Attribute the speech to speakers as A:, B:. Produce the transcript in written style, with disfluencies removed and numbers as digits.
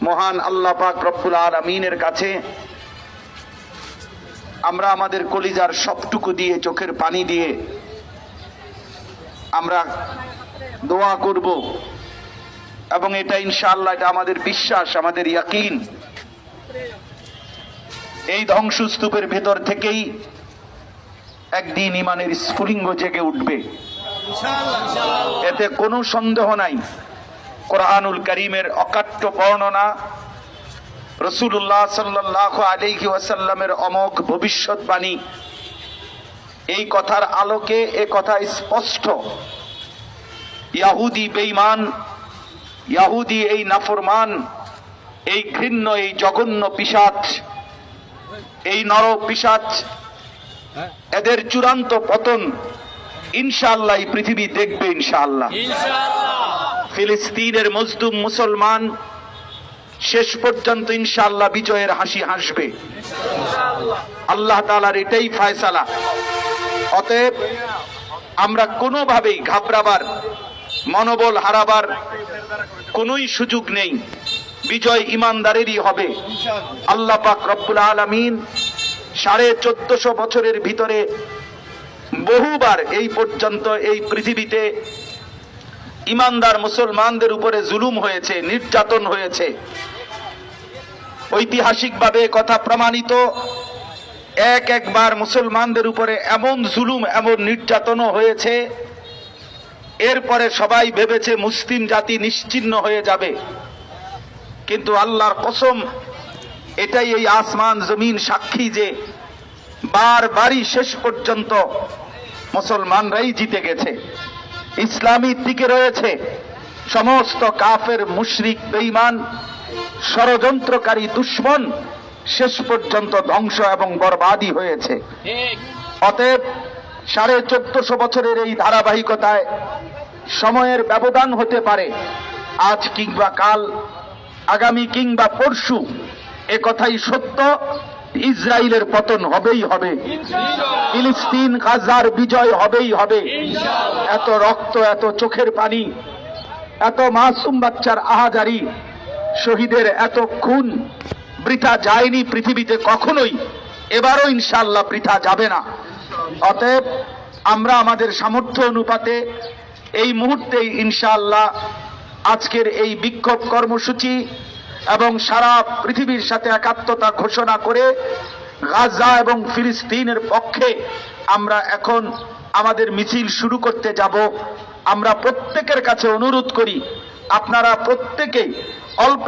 A: মহান আল্লাহ পাক রব্বুল আলামিনের কাছে আমরা আমাদের কলিজার সবটুকু দিয়ে, চোখের পানি দিয়ে আমরা দোয়া করব, এবং এটা ইনশাআল্লাহ, এটা আমাদের বিশ্বাস, আমাদের ইয়াকিন, এই ধ্বংসস্তূপের ভেতর থেকেই একদিন ইমানের স্ফুলিঙ্গ জেগে উঠবে, এতে কোনো সন্দেহ নাই। কোরআনুল কারীমের অকাট্য বর্ণনা, রাসূলুল্লাহ সাল্লাল্লাহু আলাইহি ওয়াসাল্লামের অমোঘ ভবিষ্যৎবাণী, এই কথার আলোকে এ কথা স্পষ্ট। ইহুদি বেঈমান, ইহুদি এই নাফরমান, এই ঘৃণ্য, এই জঘন্য পিশাচ, এই নর পিশাচ, এদের চূড়ান্ত পতন ইনশাআল্লাহ এই পৃথিবী দেখবে ইনশাআল্লাহ। ফিলিস্তিনের মজলুম মুসলমান শেষ পর্যন্ত ইনশাআল্লাহ বিজয়ের হাসি হাসবে, আল্লাহ তাআলার এটাই ফয়সালা। অতএব আমরা কোনোভাবেই ঘাবড়াবার, মনোবল হারাবার কোনোই সুযোগ নেই। বিজয় ইমানদারেরই হবে। আল্লাহ পাক রব্বুল আলামিন 1450 বছরের ভিতরে বহুবার এই পর্যন্ত এই পৃথিবীতে ইমানদার মুসলমানদের উপরে জুলুম হয়েছে, নির্যাতন হয়েছে। ঐতিহাসিকভাবে কথা প্রমাণিত, একবার মুসলমানদের উপরে এমন জুলুম, এমন নির্যাতনও হয়েছে, এরপরে সবাই ভেবেছে মুসলিম জাতি নিশ্চিহ্ন হয়ে যাবে। কিন্তু আল্লাহর কসম, এটাই এই আসমান জমিন সাক্ষী যে বারবারই শেষ পর্যন্ত মুসলমানরাই জিতে গেছে। ইসলামী দিকে রয়েছে, সমস্ত কাফের, মুশরিক, বেঈমান, ষড়যন্ত্রকারী দুশমন শেষ পর্যন্ত ধ্বংস এবং বরবাদী হয়েছে। অতএব 1450 বছরের এই ধারাবাহিকতায় সময়ের ব্যবধান হতে পারে, আজ কিংবা কাল, আগামী কিংবা পরশু, এ কথাই সত্য। ইসরায়েলের পতন হবেই হবে, ফিলিস্তিন গাজার বিজয় হবেই হবে। এত রক্ত, এত চোখের পানি, এত মাসুম বাচ্চার আহাজারি, শহীদের এত খুন বৃথা যায়নি পৃথিবীতে কখনোই, এবারও ইনশাআল্লাহ বৃথা যাবে না। অতএব আমরা আমাদের সামর্থ্য অনুপাতে এই মুহূর্তেই ইনশাআল্লাহ আজকের এই বিক্ষোভ কর্মসূচি এবং সারা পৃথিবীর সাথে একাত্মতা ঘোষণা করে গাজা এবং ফিলিস্তিনের পক্ষে আমরা এখন আমাদের মিছিল শুরু করতে যাব। আমরা প্রত্যেকের কাছে অনুরোধ করি, আপনারা প্রত্যেকেই অল্প